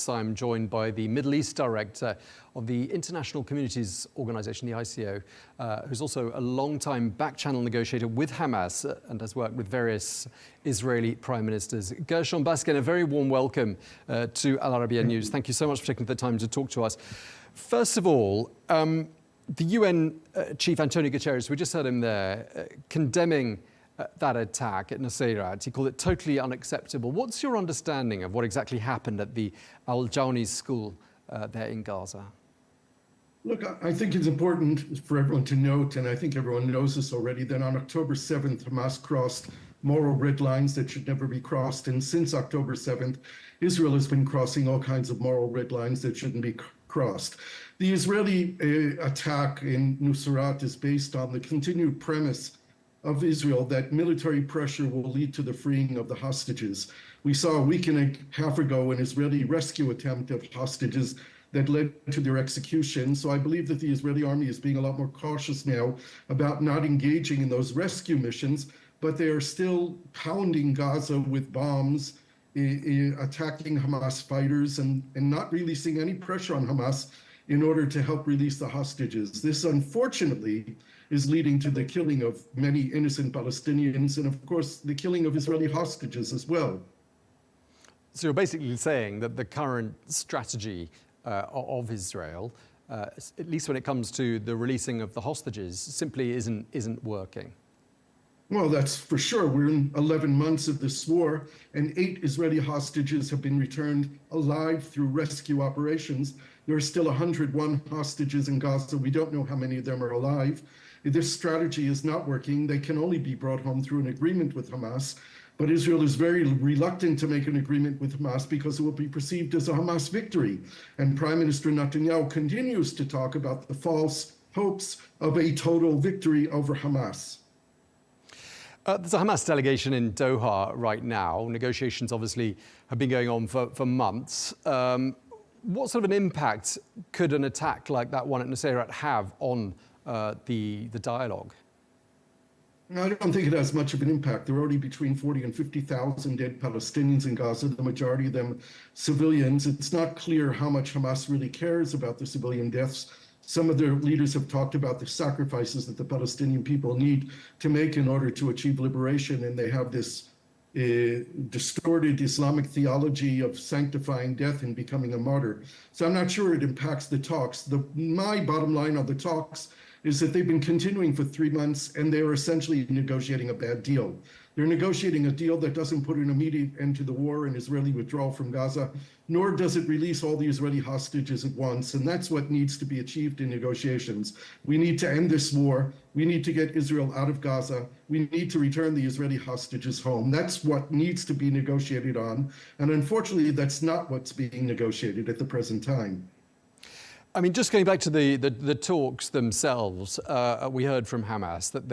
Hamas. I'm joined by the Middle East Director of the International Communities Organization, the ICO, who's also a long-time back-channel negotiator with Hamas and has worked with various Israeli prime ministers. Gershon Baskin, a very warm welcome to Al Arabiya News. Thank you so much for taking the time to talk to us. First of all, the UN Chief Antonio Guterres, we just heard him there, condemning that attack at Nusayrat. He called it totally unacceptable. What's your understanding of what exactly happened at the Al-Jawni school there in Gaza? Look, I think it's important for everyone to note, and I think everyone knows this already, that on October 7th, Hamas crossed moral red lines that should never be crossed. And since October 7th, Israel has been crossing all kinds of moral red lines that shouldn't be crossed. The Israeli attack in Nusayrat is based on the continued premise of Israel that military pressure will lead to the freeing of the hostages. We saw a week and a half ago an Israeli rescue attempt of hostages that led to their execution. So I believe that the Israeli army is being a lot more cautious now about not engaging in those rescue missions, but they are still pounding Gaza with bombs, attacking Hamas fighters and not releasing any pressure on Hamas in order to help release the hostages. This, unfortunately, is leading to the killing of many innocent Palestinians and, of course, the killing of Israeli hostages as well. So you're basically saying that the current strategy of Israel, at least when it comes to the releasing of the hostages, simply isn't working. Well, that's for sure. We're in 11 months of this war, and 8 Israeli hostages have been returned alive through rescue operations. There are still 101 hostages in Gaza. We don't know how many of them are alive. This strategy is not working. They can only be brought home through an agreement with Hamas. But Israel is very reluctant to make an agreement with Hamas because it will be perceived as a Hamas victory. And Prime Minister Netanyahu continues to talk about the false hopes of a total victory over Hamas. There's a Hamas delegation in Doha right now. Negotiations obviously have been going on for months. What sort of an impact could an attack like that one at Nusayrat have on the dialogue? I don't think it has much of an impact. There are already between 40 and 50,000 dead Palestinians in Gaza, the majority of them civilians. It's not clear how much Hamas really cares about the civilian deaths. Some of their leaders have talked about the sacrifices that the Palestinian people need to make in order to achieve liberation, and they have this distorted Islamic theology of sanctifying death and becoming a martyr. So I'm not sure it impacts the talks. My bottom line on the talks is that they've been continuing for 3 months and they are essentially negotiating a bad deal. They're negotiating a deal that doesn't put an immediate end to the war and Israeli withdrawal from Gaza, nor does it release all the Israeli hostages at once. And that's what needs to be achieved in negotiations. We need to end this war. We need to get Israel out of Gaza. We need to return the Israeli hostages home. That's what needs to be negotiated on. And unfortunately, that's not what's being negotiated at the present time. I mean, just going back to the talks themselves, we heard from Hamas that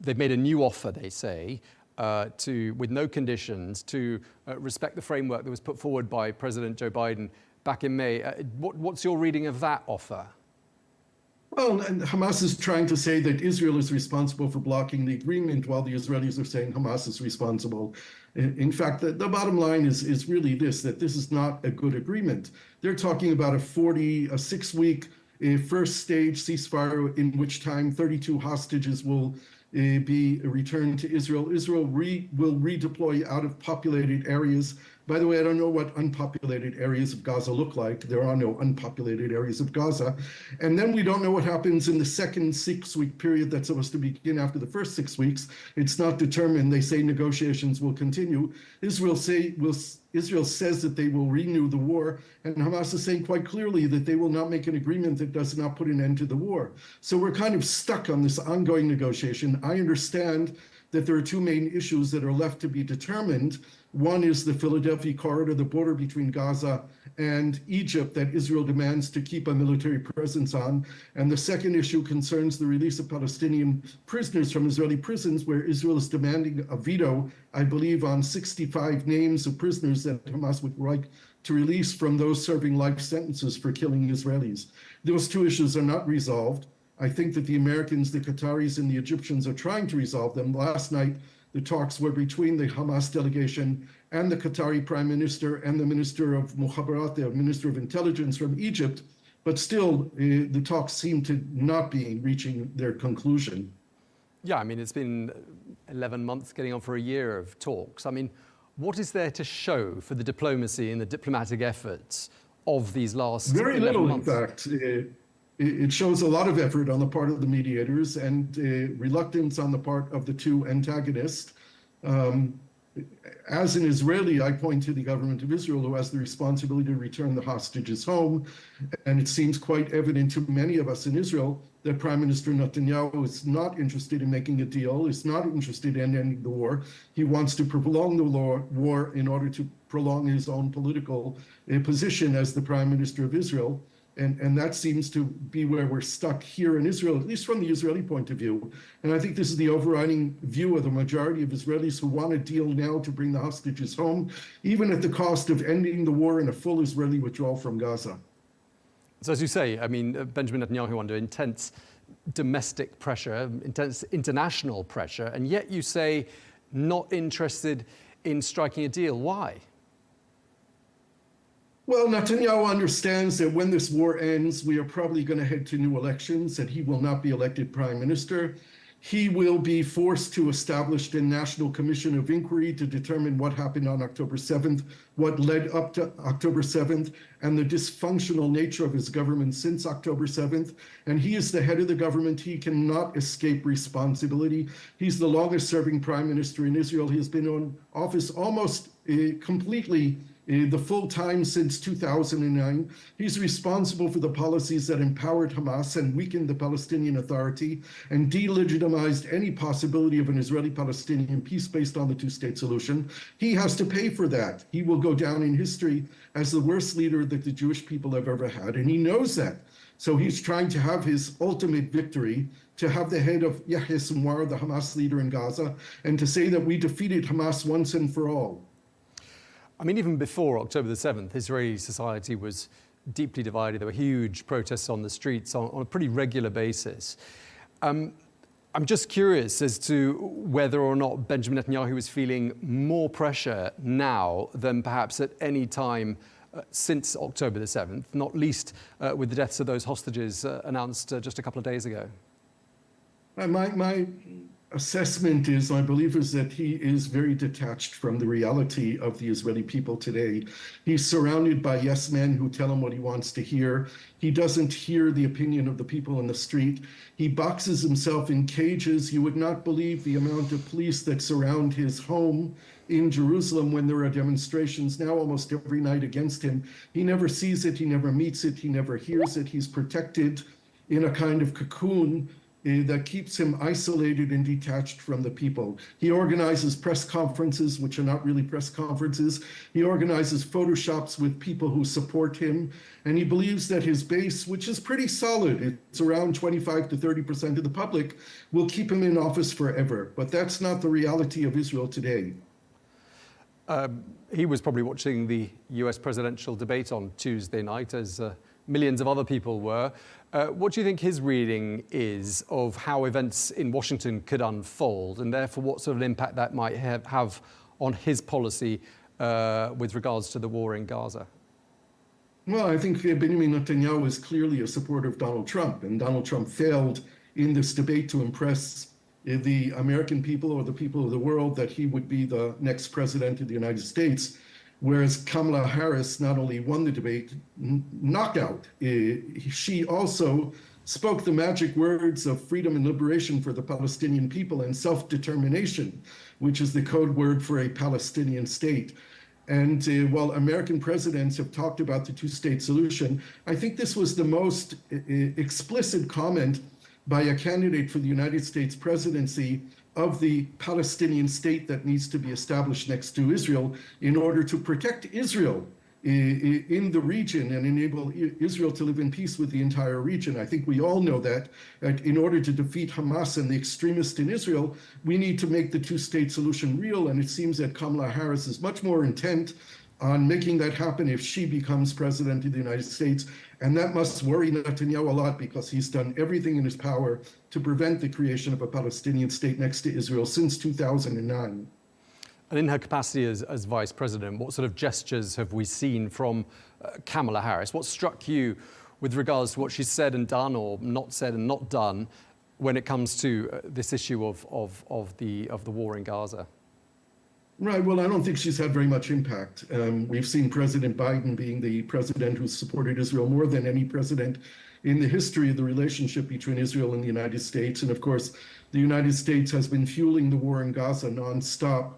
they've made a new offer, they say, with no conditions, to respect the framework that was put forward by President Joe Biden back in May. What's your reading of that offer? Well, and Hamas is trying to say that Israel is responsible for blocking the agreement, while the Israelis are saying Hamas is responsible. In fact, the bottom line is really this, that this is not a good agreement. They're talking about a 6-week first stage ceasefire in which time 32 hostages will be returned to Israel. Israel will redeploy out of populated areas. By the way, I don't know what unpopulated areas of Gaza look like. There are no unpopulated areas of Gaza. And then we don't know what happens in the second 6-week period that's supposed to begin after the first 6 weeks. It's not determined. They say negotiations will continue. Israel says that they will renew the war, and Hamas is saying quite clearly that they will not make an agreement that does not put an end to the war. So we're kind of stuck on this ongoing negotiation. I understand that there are 2 main issues that are left to be determined. One is the Philadelphia corridor, the border between Gaza and Egypt that Israel demands to keep a military presence on. And the second issue concerns the release of Palestinian prisoners from Israeli prisons, where Israel is demanding a veto, I believe, on 65 names of prisoners that Hamas would like to release from those serving life sentences for killing Israelis. Those 2 issues are not resolved. I think that the Americans, the Qataris, and the Egyptians are trying to resolve them. Last night, the talks were between the Hamas delegation and the Qatari Prime Minister and the Minister of Mukhabarat, the Minister of Intelligence from Egypt, but still the talks seem to not be reaching their conclusion. Yeah, I mean, it's been 11 months, getting on for a year of talks. I mean, what is there to show for the diplomacy and the diplomatic efforts of these last 11 months? Very little, in fact. It shows a lot of effort on the part of the mediators and reluctance on the part of the two antagonists. As an Israeli, I point to the government of Israel, who has the responsibility to return the hostages home. And it seems quite evident to many of us in Israel that Prime Minister Netanyahu is not interested in making a deal, is not interested in ending the war. He wants to prolong the war in order to prolong his own political position as the Prime Minister of Israel. And that seems to be where we're stuck here in Israel, at least from the Israeli point of view. And I think this is the overriding view of the majority of Israelis who want a deal now to bring the hostages home, even at the cost of ending the war and a full Israeli withdrawal from Gaza. So as you say, I mean, Benjamin Netanyahu under intense domestic pressure, intense international pressure, and yet you say not interested in striking a deal. Why? Well, Netanyahu understands that when this war ends, we are probably going to head to new elections, that he will not be elected prime minister. He will be forced to establish a national commission of inquiry to determine what happened on October 7th, what led up to October 7th, and the dysfunctional nature of his government since October 7th. And he is the head of the government. He cannot escape responsibility. He's the longest serving prime minister in Israel. He has been in office almost completely the full time since 2009. He's responsible for the policies that empowered Hamas and weakened the Palestinian Authority and delegitimized any possibility of an Israeli-Palestinian peace based on the two-state solution. He has to pay for that. He will go down in history as the worst leader that the Jewish people have ever had, and he knows that. So he's trying to have his ultimate victory, to have the head of Yahya Sinwar, the Hamas leader in Gaza, and to say that we defeated Hamas once and for all. I mean, even before October the 7th, Israeli society was deeply divided. There were huge protests on the streets on a pretty regular basis. I'm just curious as to whether or not Benjamin Netanyahu is feeling more pressure now than perhaps at any time since October the 7th, not least with the deaths of those hostages announced just a couple of days ago. My assessment is, my belief is that he is very detached from the reality of the Israeli people today. He's surrounded by yes men who tell him what he wants to hear. He doesn't hear the opinion of the people in the street. He boxes himself in cages. You would not believe the amount of police that surround his home in Jerusalem when there are demonstrations now almost every night against him. He never sees it, he never meets it, he never hears it. He's protected in a kind of cocoon that keeps him isolated and detached from the people. He organizes press conferences, which are not really press conferences. He organizes photoshops with people who support him. And he believes that his base, which is pretty solid, it's around 25 to 30% of the public, will keep him in office forever. But that's not the reality of Israel today. He was probably watching the US presidential debate on Tuesday night, as millions of other people were. What do you think his reading is of how events in Washington could unfold, and therefore what sort of impact that might have on his policy with regards to the war in Gaza? Well, I think Benjamin Netanyahu is clearly a supporter of Donald Trump, and Donald Trump failed in this debate to impress the American people or the people of the world that he would be the next president of the United States. Whereas Kamala Harris not only won the debate, knocked out, she also spoke the magic words of freedom and liberation for the Palestinian people and self-determination, which is the code word for a Palestinian state. And while American presidents have talked about the two-state solution, I think this was the most explicit comment by a candidate for the United States presidency of the Palestinian state that needs to be established next to Israel in order to protect Israel in the region and enable Israel to live in peace with the entire region. I think we all know that in order to defeat Hamas and the extremists in Israel, we need to make the two-state solution real. And it seems that Kamala Harris is much more intent on making that happen if she becomes president of the United States. And that must worry Netanyahu a lot, because he's done everything in his power to prevent the creation of a Palestinian state next to Israel since 2009. And in her capacity as vice president, what sort of gestures have we seen from Kamala Harris? What struck you with regards to what she's said and done, or not said and not done, when it comes to this issue of the war in Gaza? Right. Well, I don't think she's had very much impact. We've seen President Biden being the president who's supported Israel more than any president in the history of the relationship between Israel and the United States. And of course, the United States has been fueling the war in Gaza nonstop,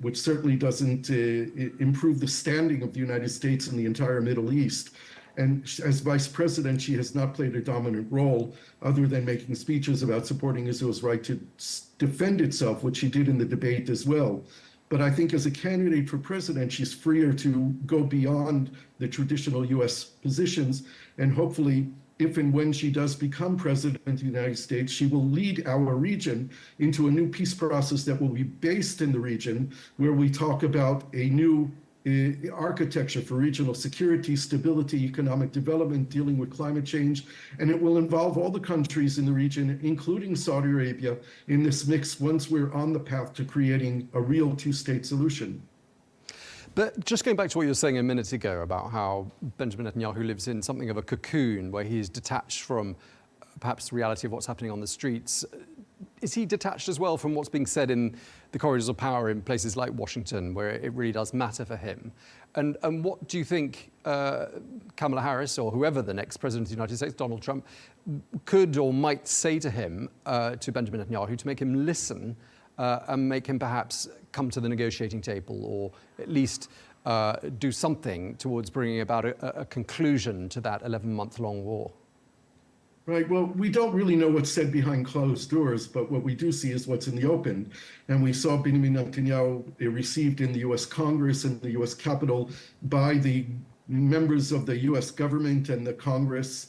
which certainly doesn't improve the standing of the United States in the entire Middle East. And as vice president, she has not played a dominant role other than making speeches about supporting Israel's right to defend itself, which she did in the debate as well. But I think as a candidate for president, she's freer to go beyond the traditional U.S. positions. And hopefully, if and when she does become president of the United States, she will lead our region into a new peace process that will be based in the region, where we talk about a new architecture for regional security, stability, economic development, dealing with climate change, and it will involve all the countries in the region, including Saudi Arabia, in this mix once we're on the path to creating a real two-state solution. But just going back to what you were saying a minute ago about how Benjamin Netanyahu lives in something of a cocoon where he is detached from perhaps the reality of what's happening on the streets, is he detached as well from what's being said in the corridors of power in places like Washington, where it really does matter for him? And what do you think Kamala Harris, or whoever the next president of the United States, Donald Trump, could or might say to him, to Benjamin Netanyahu, to make him listen and make him perhaps come to the negotiating table, or at least do something towards bringing about a conclusion to that 11-month-long war? Right. Well, we don't really know what's said behind closed doors, but what we do see is what's in the open. And we saw Benjamin Netanyahu received in the U.S. Congress and the U.S. Capitol by the members of the U.S. government and the Congress.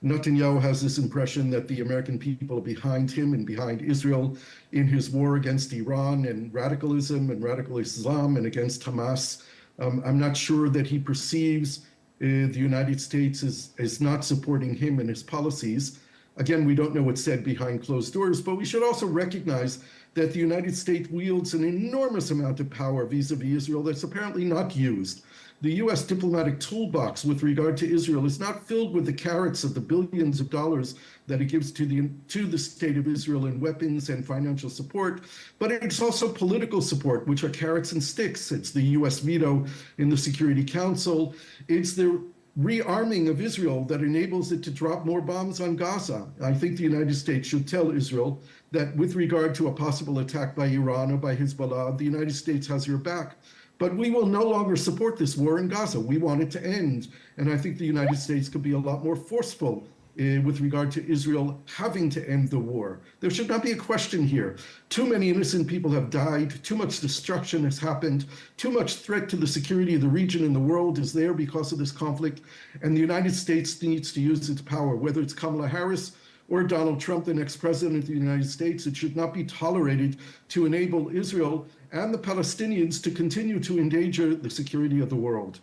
Netanyahu has this impression that the American people are behind him and behind Israel in his war against Iran and radicalism and radical Islam and against Hamas. I'm not sure that he perceives the United States is not supporting him and his policies. Again, we don't know what's said behind closed doors, but we should also recognize that the United States wields an enormous amount of power vis-a-vis Israel that's apparently not used. The U.S. diplomatic toolbox with regard to Israel is not filled with the carrots of the billions of dollars that it gives to the state of Israel in weapons and financial support, but it's also political support, which are carrots and sticks. It's the U.S. veto in the Security Council. It's the rearming of Israel that enables it to drop more bombs on Gaza. I think the United States should tell Israel that with regard to a possible attack by Iran or by Hezbollah, the United States has your back. But we will no longer support this war in Gaza. We want it to end. And I think the United States could be a lot more forceful with regard to Israel having to end the war. There should not be a question here. Too many innocent people have died. Too much destruction has happened. Too much threat to the security of the region and the world is there because of this conflict. And the United States needs to use its power, whether it's Kamala Harris or Donald Trump, the next president of the United States. It should not be tolerated to enable Israel and the Palestinians to continue to endanger the security of the world.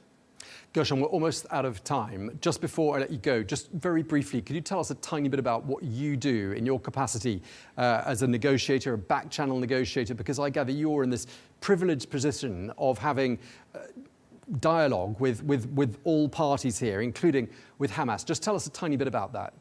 Gershon, we're almost out of time. Just before I let you go, just very briefly, could you tell us a tiny bit about what you do in your capacity as a negotiator, a back-channel negotiator? Because I gather you're in this privileged position of having dialogue with all parties here, including with Hamas. Just tell us a tiny bit about that.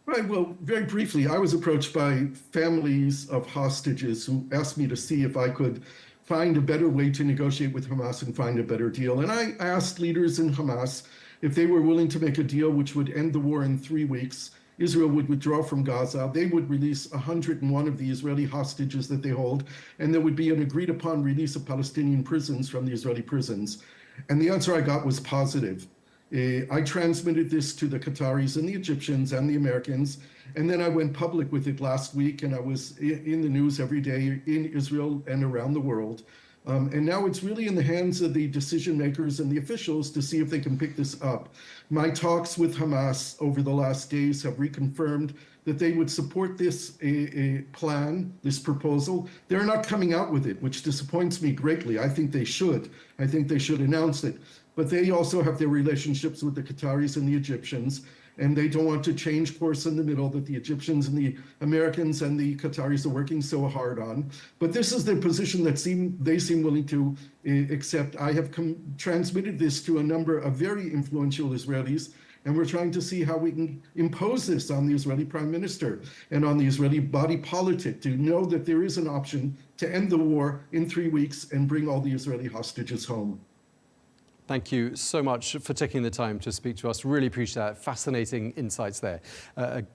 Right. Well, very briefly, I was approached by families of hostages who asked me to see if I could find a better way to negotiate with Hamas and find a better deal. And I asked leaders in Hamas if they were willing to make a deal which would end the war in 3 weeks. Israel would withdraw from Gaza. They would release 101 of the Israeli hostages that they hold, and there would be an agreed upon release of Palestinian prisons from the Israeli prisons. And the answer I got was positive. I transmitted this to the Qataris and the Egyptians and the Americans, and then I went public with it last week, and I was in the news every day in Israel and around the world. And now it's really in the hands of the decision makers and the officials to see if they can pick this up. My talks with Hamas over the last days have reconfirmed that they would support this plan, this proposal. They're not coming out with it, which disappoints me greatly. I think they should. I think they should announce it. But they also have their relationships with the Qataris and the Egyptians. and they don't want to change course in the middle that the Egyptians and the Americans and the Qataris are working so hard on. But this is the position that they seem willing to accept. I have transmitted this to a number of very influential Israelis, and we're trying to see how we can impose this on the Israeli prime minister and on the Israeli body politic to know that there is an option to end the war in 3 weeks and bring all the Israeli hostages home. Thank you so much for taking the time to speak to us. Really appreciate that. Fascinating insights there.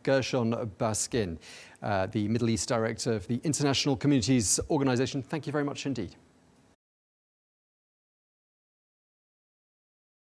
Gershon Baskin, the Middle East Director of the International Communities Organization. Thank you very much indeed.